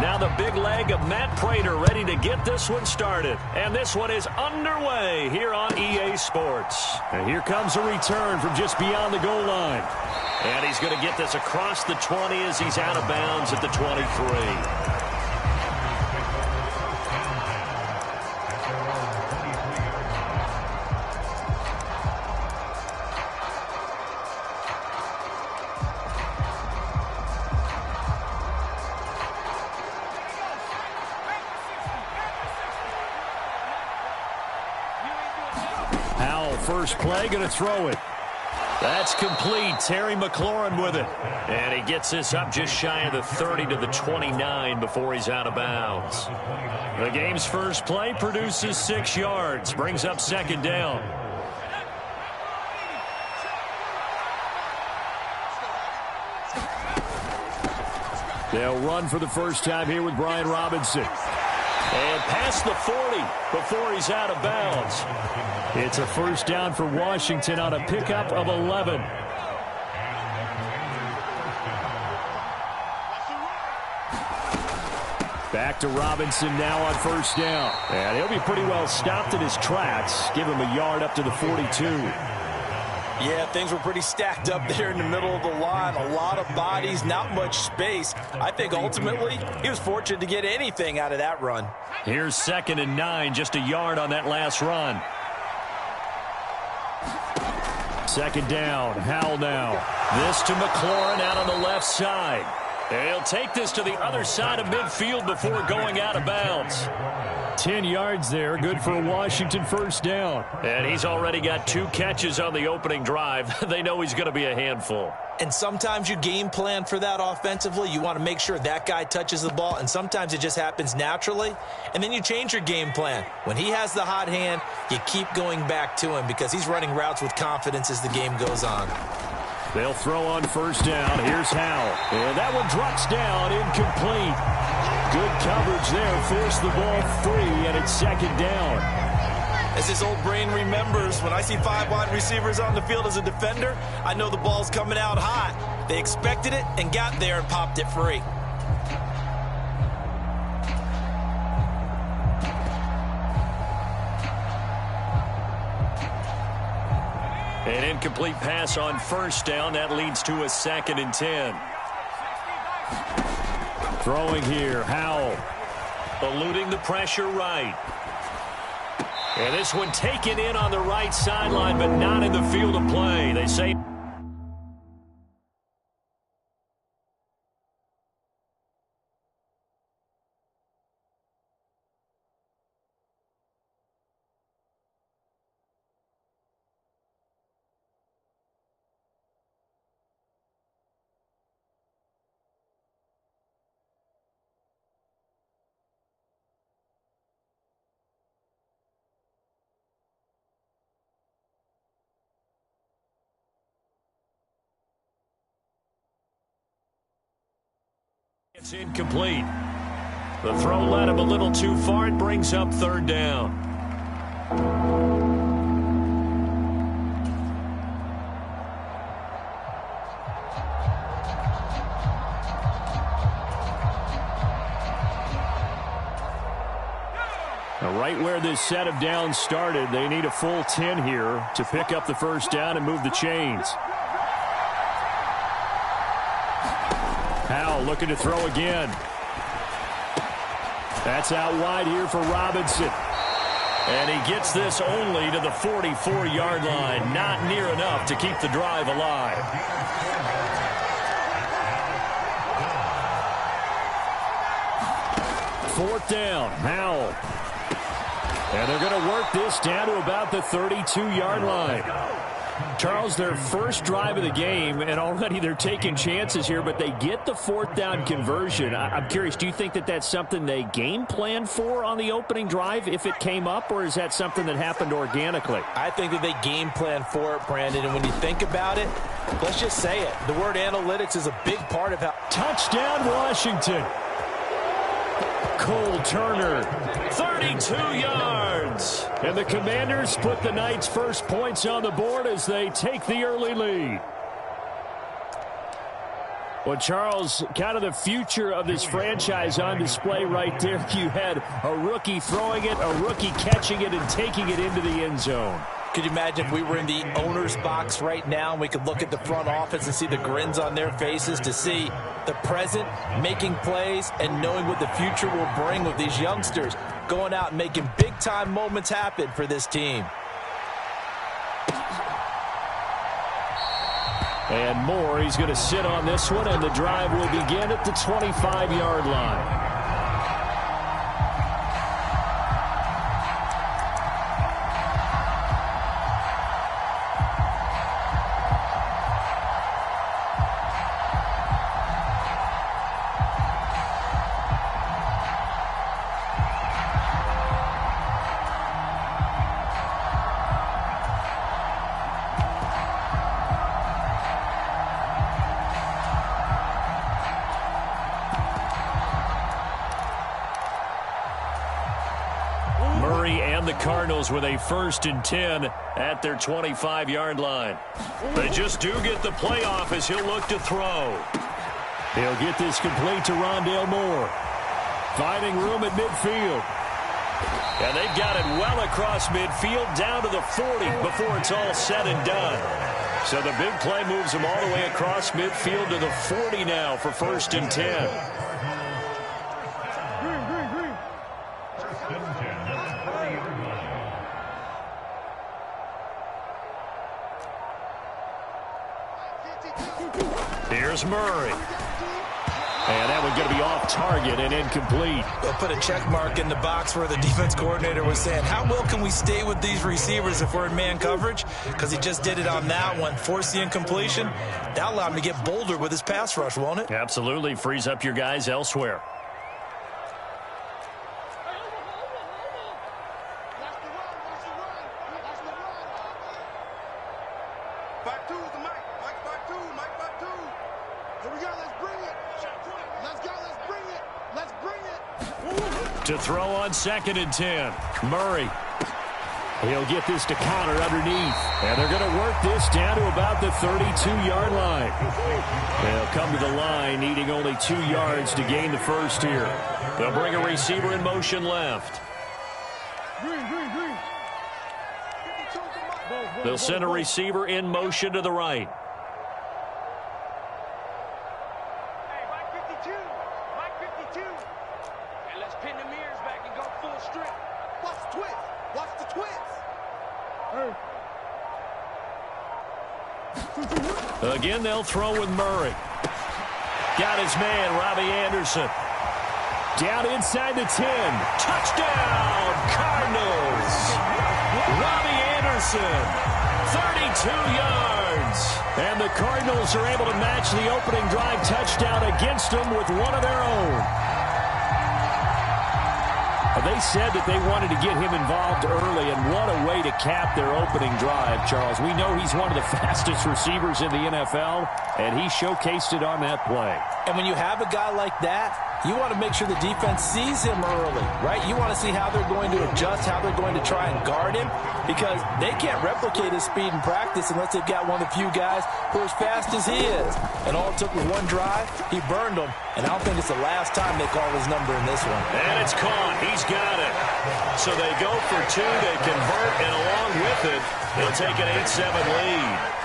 Now the big leg of Matt Prater ready to get this one started. And this one is underway here on EA Sports. And here comes a return from just beyond the goal line. And he's going to get this across the 20 as he's out of bounds at the 23. First play, going to throw it. That's complete. Terry McLaurin with it. And he gets this up just shy of the 30 to the 29 before he's out of bounds. The game's first play produces 6 yards. Brings up second down. They'll run for the first time here with Brian Robinson. And past the 40 before he's out of bounds. It's a first down for Washington on a pickup of 11. Back to Robinson now on first down. And he'll be pretty well stopped in his tracks. Give him a yard up to the 42. Yeah, things were pretty stacked up there in the middle of the line. A lot of bodies, not much space. I think ultimately he was fortunate to get anything out of that run. Here's 2nd and 9, just a yard on that last run. Second down, Howell now. This to McLaurin out on the left side. He'll take this to the other side of midfield before going out of bounds. 10 yards there, good for a Washington first down. And he's already got 2 catches on the opening drive. They know he's going to be a handful. And sometimes you game plan for that offensively. You want to make sure that guy touches the ball, and sometimes it just happens naturally. And then you change your game plan. When he has the hot hand, you keep going back to him because he's running routes with confidence as the game goes on. They'll throw on first down. Here's Howell. And that one drops down, incomplete. Good coverage there. Forced the ball free, and it's second down. As his old brain remembers, when I see 5 wide receivers on the field as a defender, I know the ball's coming out hot. They expected it and got there and popped it free. An incomplete pass on first down. That leads to a 2nd and 10. Throwing here, Howell. Eluding the pressure right. And this one taken in on the right sideline, but not in the field of play. They say... It's incomplete. The throw led him a little too far. It brings up third down. Now, right where this set of downs started, they need a full 10 here to pick up the first down and move the chains. Howell looking to throw again. That's out wide here for Robinson. And he gets this only to the 44-yard line. Not near enough to keep the drive alive. Fourth down, Howell. And they're going to work this down to about the 32-yard line. Charles, their first drive of the game, and already they're taking chances here, but they get the fourth down conversion. I'm curious, do you think that that's something they game planned for on the opening drive if it came up, or is that something that happened organically? I think that they game planned for it, Brandon, and when you think about it, let's just say it. The word analytics is a big part of how... Touchdown, Washington. Cole Turner, 32 yards. And the Commanders put the Knights' first points on the board as they take the early lead. Well, Charles, kind of the future of this franchise on display right there. You had a rookie throwing it, a rookie catching it, and taking it into the end zone. Could you imagine if we were in the owner's box right now and we could look at the front office and see the grins on their faces, to see the present making plays and knowing what the future will bring with these youngsters going out and making big-time moments happen for this team. And Moore, he's going to sit on this one, and the drive will begin at the 25-yard line. The Cardinals with a 1st and 10 at their 25-yard line. They just do get the playoff as he'll look to throw. He'll get this complete to Rondale Moore. Finding room at midfield. And they've got it well across midfield down to the 40 before it's all said and done. So the big play moves them all the way across midfield to the 40 now for 1st and 10. Here's Murray. And that one's going to be off target and incomplete. They'll put a check mark in the box where the defense coordinator was saying, how well can we stay with these receivers if we're in man coverage? Because he just did it on that one, forced the incompletion. That allowed him to get bolder with his pass rush, won't it? Absolutely. Frees up your guys elsewhere. To throw on 2nd and 10. Murray. He'll get this to Connor underneath. And they're going to work this down to about the 32-yard line. They'll come to the line needing only 2 yards to gain the first here. They'll bring a receiver in motion left. They'll send a receiver in motion to the right. Again, they'll throw with Murray. Got his man, Robbie Anderson. Down inside the 10. Touchdown, Cardinals. Robbie Anderson, 32 yards. And the Cardinals are able to match the opening drive touchdown against them with one of their own. They said that they wanted to get him involved early, and what a way to cap their opening drive, Charles. We know he's one of the fastest receivers in the NFL, and he showcased it on that play. And when you have a guy like that, you want to make sure the defense sees him early, right? You want to see how they're going to adjust, how they're going to try and guard him, because they can't replicate his speed in practice unless they've got one of the few guys who are as fast as he is. And all it took was one drive, he burned them, and I don't think it's the last time they call his number in this one. And it's caught. He's got it. So they go for 2, they convert, and along with it, they'll take an 8-7 lead.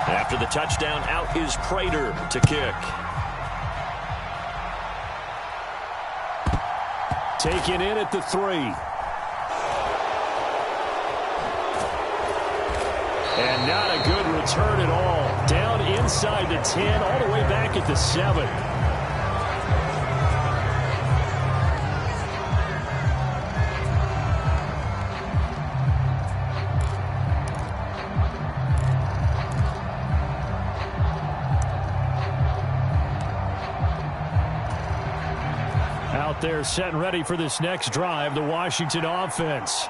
After the touchdown, out is Prater to kick. Taken in at the 3. And not a good return at all. Down inside the 10, all the way back at the 7. Out there set and ready for this next drive, the Washington offense.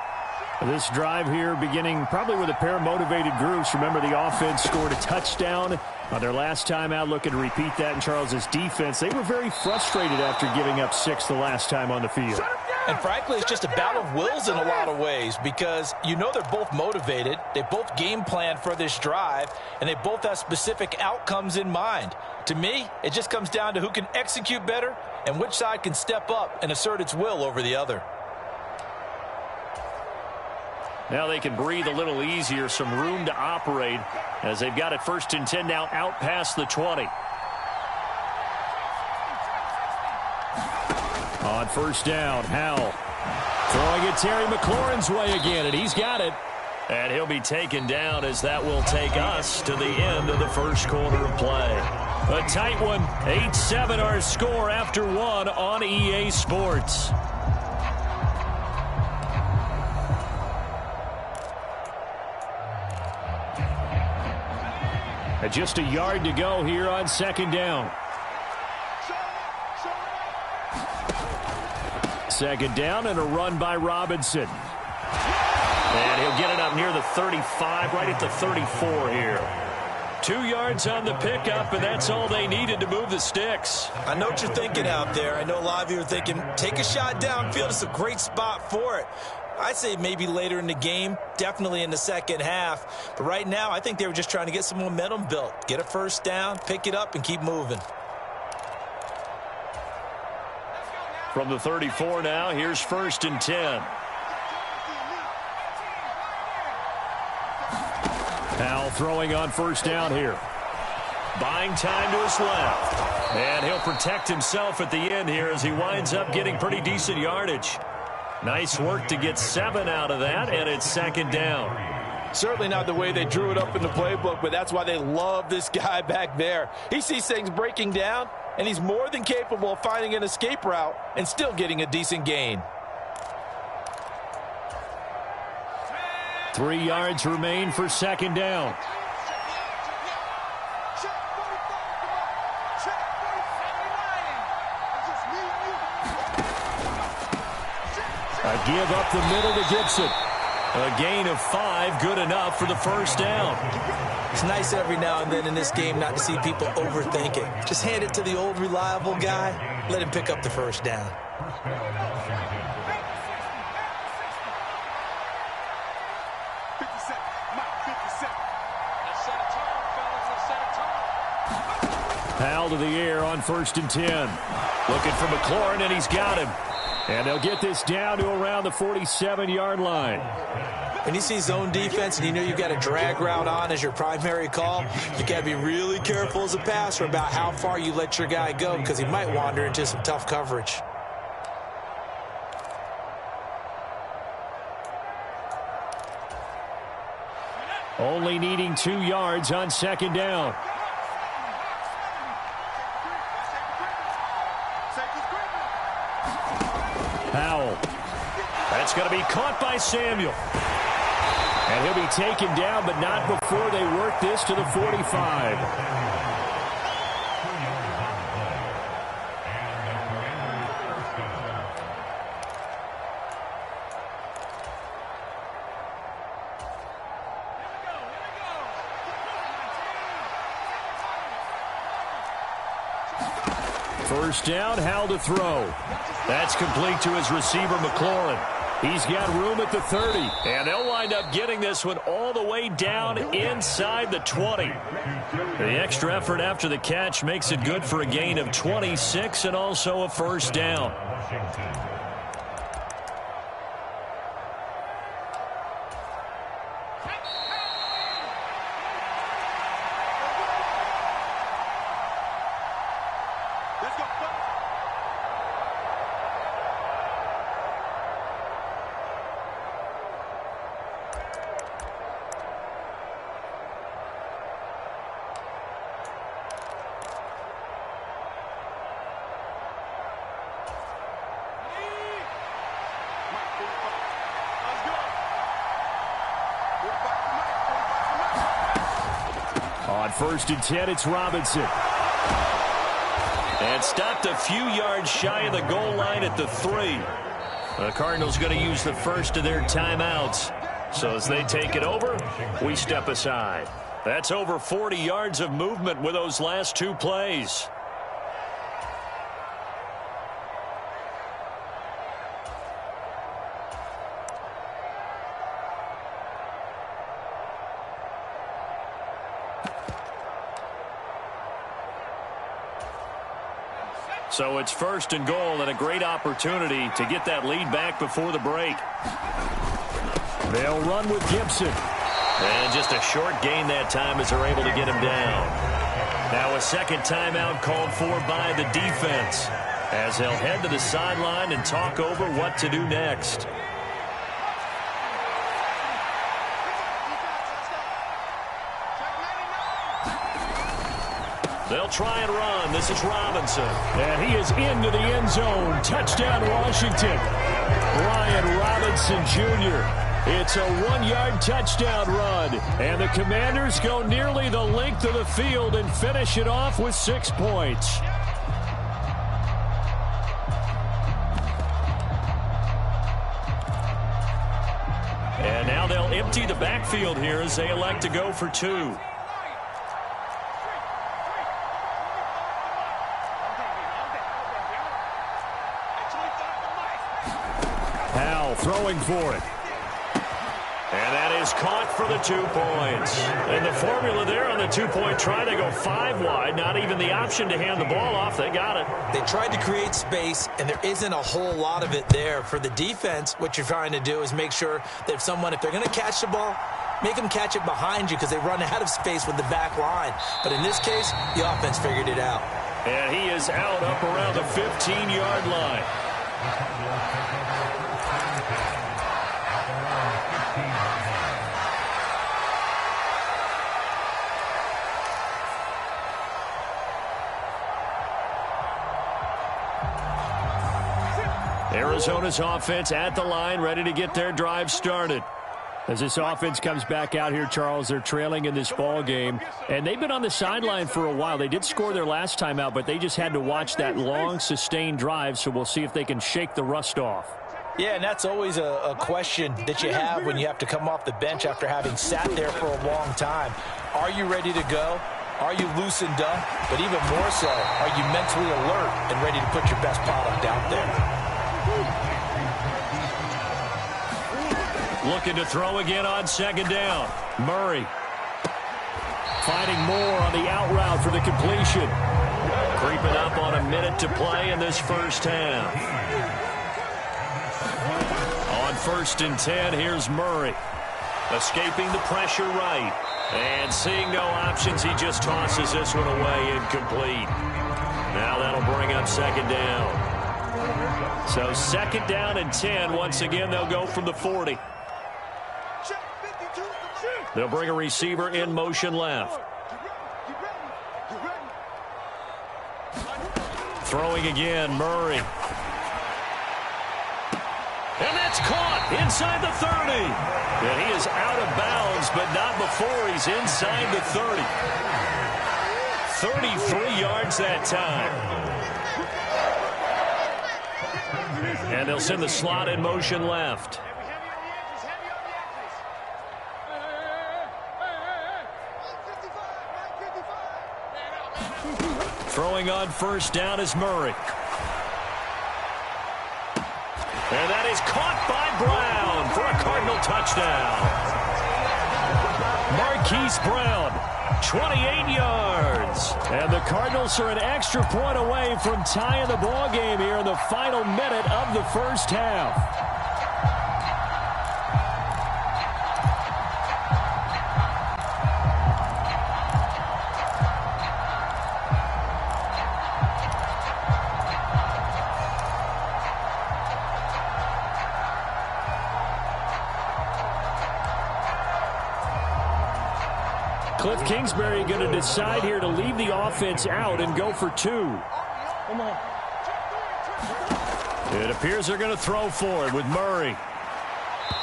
This drive here beginning probably with a pair of motivated groups. Remember, the offense scored a touchdown on their last time out, looking to repeat that in Charles's defense. They were very frustrated after giving up 6 the last time on the field. And frankly, it's just a battle of wills in a lot of ways because you know they're both motivated, they both game plan for this drive, and they both have specific outcomes in mind. To me, it just comes down to who can execute better and which side can step up and assert its will over the other. Now they can breathe a little easier, some room to operate as they've got it 1st and 10 now out past the 20. On 1st down, Howell throwing it Terry McLaurin's way again, and he's got it. And he'll be taken down as that will take us to the end of the 1st quarter of play. A tight one, 8-7 our score after 1 on EA Sports. And just a yard to go here on 2nd down. 2nd down and a run by Robinson. And he'll get it up near the 35, right at the 34 here. 2 yards on the pickup, and that's all they needed to move the sticks. I know what you're thinking out there. I know a lot of you are thinking, take a shot downfield. It's a great spot for it. I'd say maybe later in the game, definitely in the 2nd half. But right now, I think they were just trying to get some momentum built. Get a 1st down, pick it up, and keep moving. From the 34 now, here's 1st and 10. Howell throwing on 1st down here. Buying time to his left. And he'll protect himself at the end here as he winds up getting pretty decent yardage. Nice work to get 7 out of that, and it's 2nd down. Certainly not the way they drew it up in the playbook, but that's why they love this guy back there. He sees things breaking down, and he's more than capable of finding an escape route and still getting a decent gain. 3 yards remain for 2nd down. A give up the middle to Gibson. A gain of 5, good enough for the 1st down. It's nice every now and then in this game not to see people overthink it. Just hand it to the old reliable guy. Let him pick up the 1st down. Howell to the air on 1st and 10. Looking for McLaurin, and he's got him. And they'll get this down to around the 47-yard line. When you see zone defense and you know you've got a drag route on as your primary call, you got to be really careful as a passer about how far you let your guy go because he might wander into some tough coverage. Only needing 2 yards on 2nd down. Howell. That's going to be caught by Samuel. And he'll be taken down, but not before they work this to the 45. First down, Howell to throw. That's complete to his receiver, McLaurin. He's got room at the 30. And they'll wind up getting this one all the way down inside the 20. The extra effort after the catch makes it good for a gain of 26 and also a 1st down. On 1st and 10, it's Robinson. And stopped a few yards shy of the goal line at the 3. The Cardinals going to use the first of their timeouts. So as they take it over, we step aside. That's over 40 yards of movement with those last 2 plays. So it's 1st and goal and a great opportunity to get that lead back before the break. They'll run with Gibson. And just a short gain that time as they're able to get him down. Now a second timeout called for by the defense as they'll head to the sideline and talk over what to do next. They'll try and run. This is Robinson. And he is into the end zone. Touchdown, Washington. Brian Robinson Jr. It's a 1-yard touchdown run. And the Commanders go nearly the length of the field and finish it off with 6 points. And now they'll empty the backfield here as they elect to go for 2. Throwing for it. And that is caught for the 2 points. And the formula there on the 2-point try, they go 5 wide. Not even the option to hand the ball off. They got it. They tried to create space, and there isn't a whole lot of it there. For the defense, what you're trying to do is make sure that if they're going to catch the ball, make them catch it behind you because they run out of space with the back line. But in this case, the offense figured it out. And he is out up around the 15-yard line. Arizona's offense at the line, ready to get their drive started. As this offense comes back out here, Charles, they're trailing in this ball game, and they've been on the sideline for a while. They did score their last time out, but they just had to watch that long, sustained drive, so we'll see if they can shake the rust off. Yeah, and that's always a question that you have when you have to come off the bench after having sat there for a long time. Are you ready to go? Are you loosened up? But even more so, are you mentally alert and ready to put your best product out there? Looking to throw again on 2nd down. Murray finding more on the out route for the completion. Creeping up on a minute to play in this first half. On 1st and 10, here's Murray. Escaping the pressure right. And seeing no options, he just tosses this one away incomplete. Now that'll bring up 2nd down. So 2nd down and 10. Once again, they'll go from the 40. They'll bring a receiver in motion left. Throwing again, Murray. And that's caught inside the 30. And he is out of bounds, but not before he's inside the 30. 33 yards that time. And they'll send the slot in motion left. Throwing on 1st down is Murray. And that is caught by Brown for a Cardinal touchdown. Marquise Brown, 28 yards. And the Cardinals are an extra point away from tying the ball game here in the final minute of the first half. Cliff Kingsbury going to decide here to leave the offense out and go for 2. It appears they're going to throw for it with Murray.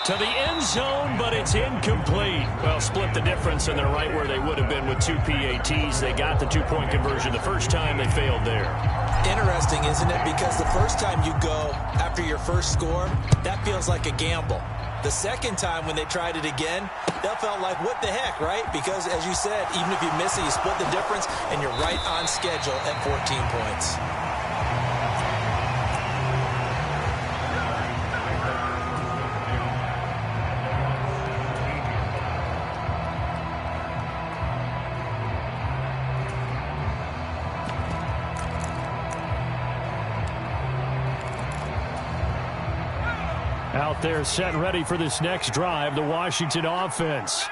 To the end zone, but it's incomplete. Well, split the difference, and they're right where they would have been with 2 PATs. They got the 2-point conversion the first time. They failed there. Interesting, isn't it? Because the first time you go after your first score, that feels like a gamble. The second time when they tried it again, that felt like, what the heck, right? Because, as you said, even if you miss it, you split the difference, and you're right on schedule at 14 points. Out there set and ready for this next drive, the Washington offense.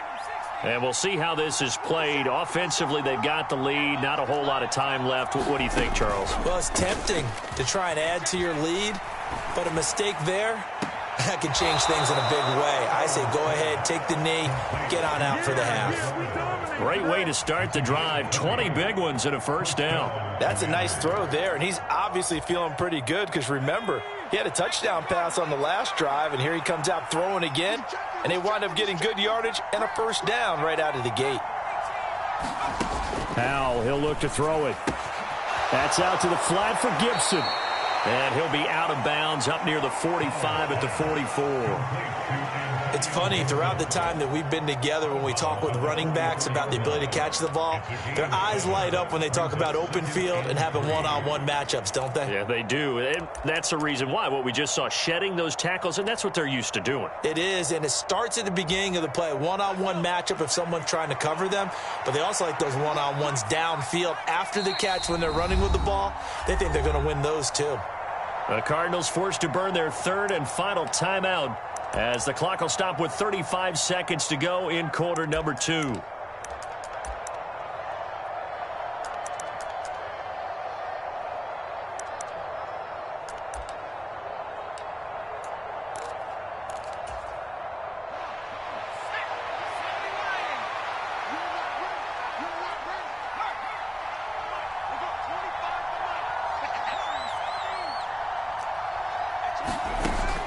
And we'll see how this is played. Offensively, they've got the lead. Not a whole lot of time left. What do you think, Charles? Well, it's tempting to try and add to your lead, but a mistake there, that can change things in a big way. I say go ahead, take the knee, get on out for the half. Great way to start the drive. 20 big ones and a first down. That's a nice throw there, and he's obviously feeling pretty good because, remember, he had a touchdown pass on the last drive, and here he comes out throwing again, and they wind up getting good yardage and a first down right out of the gate. Powell, he'll look to throw it. That's out to the flat for Gibson. And he'll be out of bounds up near the 45 at the 44. It's funny, throughout the time that we've been together, when we talk with running backs about the ability to catch the ball, their eyes light up when they talk about open field and having one-on-one matchups, don't they? Yeah, they do. And that's the reason why. What we just saw, shedding those tackles, and that's what they're used to doing. It is, and it starts at the beginning of the play, one-on-one matchup if someone's trying to cover them, but they also like those one-on-ones downfield after the catch when they're running with the ball. They think they're going to win those too. The Cardinals forced to burn their third and final timeout as the clock will stop with 35 seconds to go in quarter number 2.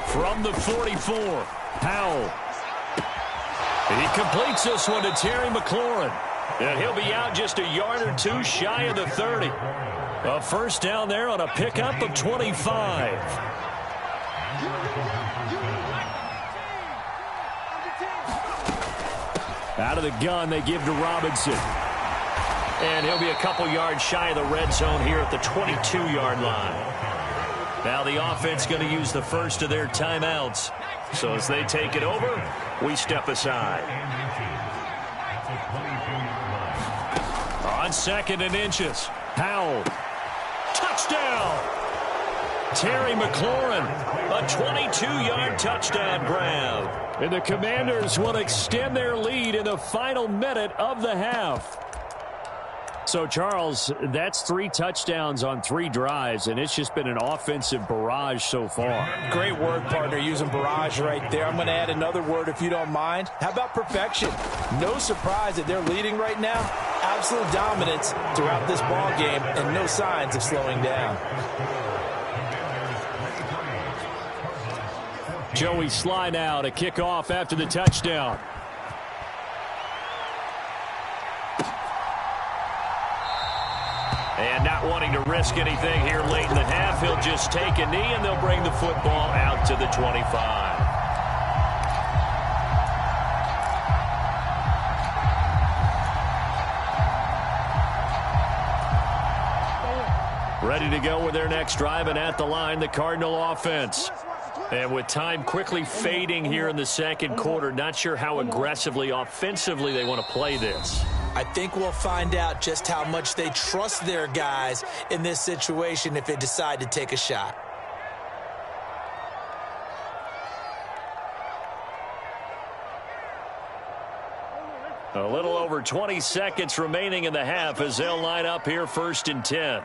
From the 44, Powell. He completes this one to Terry McLaurin. And he'll be out just a yard or two shy of the 30. A first down there on a pickup of 25. Out of the gun, they give to Robinson. And he'll be a couple yards shy of the red zone here at the 22-yard line. Now the offense going to use the first of their timeouts. So as they take it over, we step aside. On 2nd and inches, Powell. Touchdown! Terry McLaurin, a 22-yard touchdown grab. And the Commanders will extend their lead in the final minute of the half. So, Charles, that's 3 touchdowns on 3 drives, and it's just been an offensive barrage so far. Great word, partner, using barrage right there. I'm going to add another word if you don't mind. How about perfection? No surprise that they're leading right now. Absolute dominance throughout this ball game and no signs of slowing down. Joey Sly now to kick off after the touchdown. And not wanting to risk anything here late in the half, he'll just take a knee, and they'll bring the football out to the 25. Ready to go with their next drive, and at the line, the Cardinal offense. And with time quickly fading here in the second quarter, not sure how aggressively, offensively they want to play this. I think we'll find out just how much they trust their guys in this situation if they decide to take a shot. A little over 20 seconds remaining in the half as they'll line up here 1st and 10.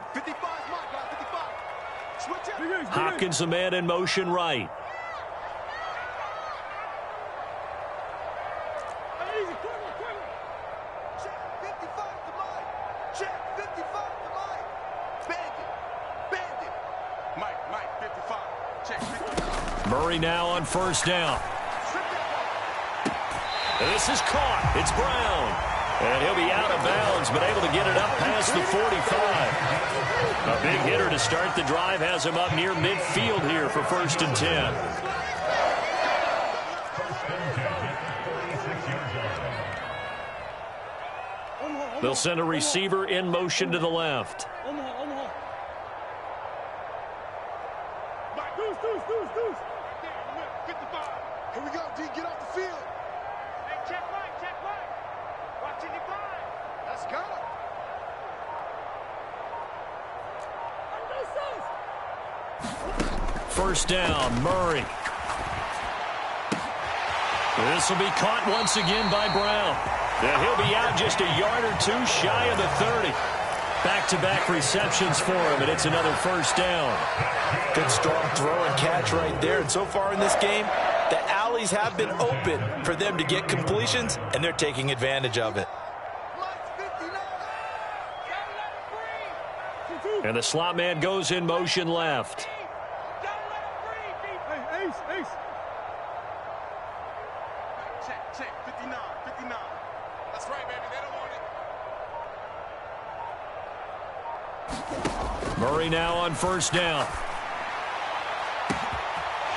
Hopkins, the man in motion right. Murray now on 1st down. This is caught. It's Brown. And he'll be out of bounds, but able to get it up past the 45. A big hitter to start the drive has him up near midfield here for 1st and 10. They'll send a receiver in motion to the left. Here we go, D. Get off the field. Hey, check right. Watching you blind. Let's go. First down, Murray. This will be caught once again by Brown. And he'll be out just a yard or two shy of the 30. Back-to-back receptions for him, and it's another first down. Good strong throw and catch right there. And so far in this game, the alleys have been open for them to get completions, and they're taking advantage of it. And the slot man goes in motion left. Check, 59. That's right, baby. They don't want it. Murray now on first down.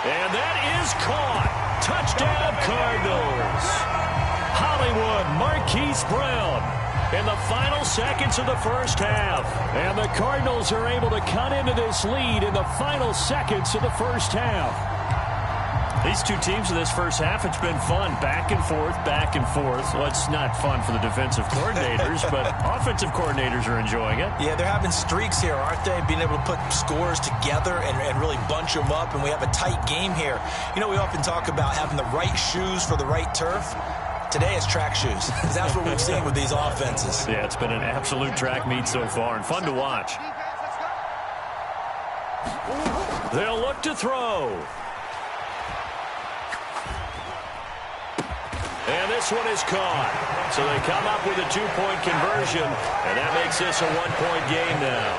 And that is caught. Touchdown, Cardinals. Hollywood, Marquise Brown in the final seconds of the first half. And the Cardinals are able to cut into this lead in the final seconds of the first half. These two teams in this first half, it's been fun. Back and forth, back and forth. Well, it's not fun for the defensive coordinators, but offensive coordinators are enjoying it. Yeah, they're having streaks here, aren't they? Being able to put scores together and really bunch them up, and we have a tight game here. You know, we often talk about having the right shoes for the right turf. Today it's track shoes, because that's what we've seen with these offenses. Yeah, it's been an absolute track meet so far, and fun to watch. They'll look to throw. And this one is caught. So they come up with a two-point conversion, and that makes this a one-point game now.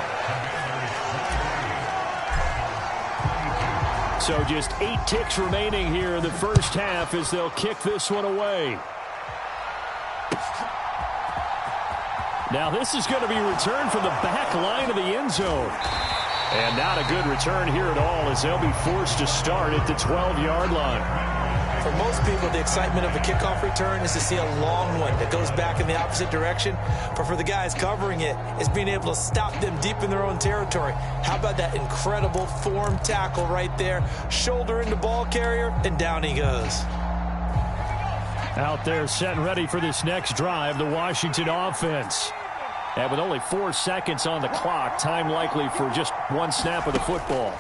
So just 8 ticks remaining here in the first half as they'll kick this one away. Now this is going to be returned from the back line of the end zone. And not a good return here at all as they'll be forced to start at the 12-yard line. For most people, the excitement of a kickoff return is to see a long one that goes back in the opposite direction. But for the guys covering it, it's being able to stop them deep in their own territory. How about that incredible form tackle right there? Shoulder into ball carrier, and down he goes. Out there set and ready for this next drive, the Washington offense. And with only 4 seconds on the clock, time likely for just one snap of the football.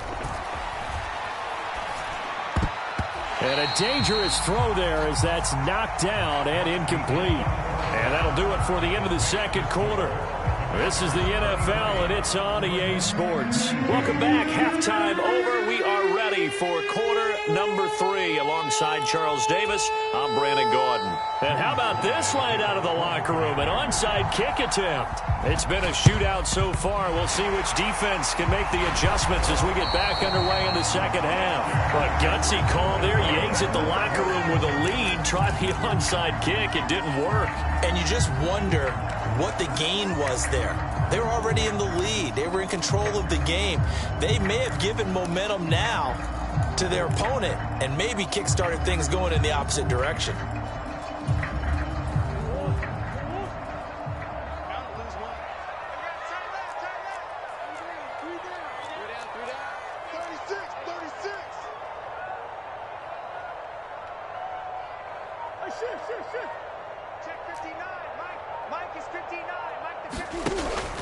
And a dangerous throw there as that's knocked down and incomplete. And that'll do it for the end of the second quarter. This is the NFL, and it's on EA Sports. Welcome back. Halftime over. We are ready for quarter number 3. Alongside Charles Davis, I'm Brandon Gordon. And how about this light out of the locker room? An onside kick attempt. It's been a shootout so far. We'll see which defense can make the adjustments as we get back underway in the second half. A gutsy call there. You exit the locker room with a lead. Try the onside kick. It didn't work. And you just wonder what the gain was there. They were already in the lead. They were in control of the game. They may have given momentum now to their opponent and maybe kick-started things going in the opposite direction.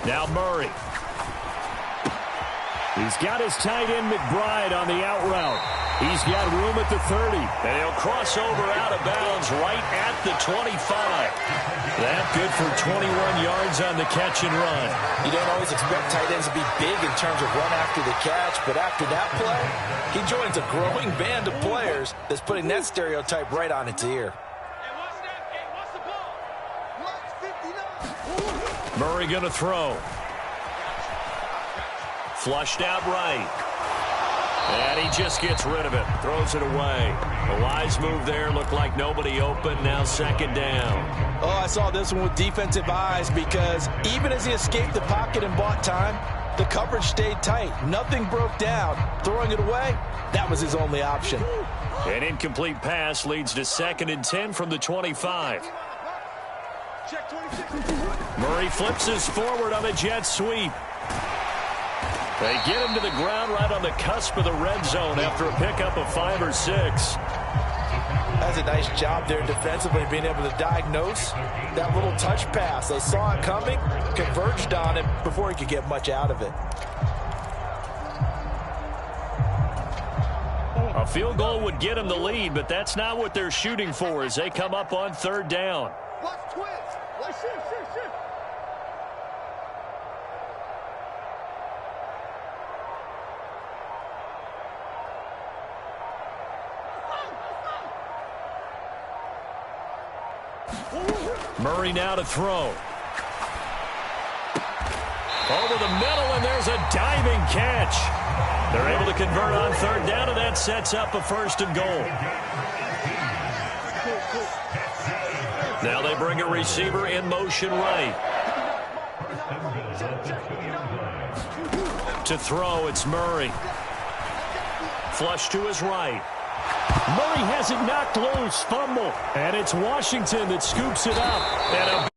Now Murray. He's got his tight end McBride on the out route. He's got room at the 30. And he'll cross over out of bounds right at the 25. That good for 21 yards on the catch and run. You don't always expect tight ends to be big in terms of run after the catch, but after that play, he joins a growing band of players that's putting that stereotype right on its ear. Murray going to throw. Flushed out right. And he just gets rid of it. Throws it away. A wise move there. Looked like nobody open. Now second down. Oh, I saw this one with defensive eyes because even as he escaped the pocket and bought time, the coverage stayed tight. Nothing broke down. Throwing it away, that was his only option. An incomplete pass leads to 2nd and 10 from the 25. Murray flips his forward on the jet sweep. They get him to the ground right on the cusp of the red zone after a pickup of 5 or 6. That's a nice job there defensively, being able to diagnose that little touch pass. They saw it coming, converged on him before he could get much out of it. A field goal would get them the lead, but that's not what they're shooting for as they come up on third down. Watch twins. Watch shift. Murray now to throw. Over the middle, and there's a diving catch. They're able to convert on third down, and that sets up a first and goal. Now they bring a receiver in motion right. To throw, it's Murray. Flush to his right. Murray has it knocked loose. Fumble. And it's Washington that scoops it up. And a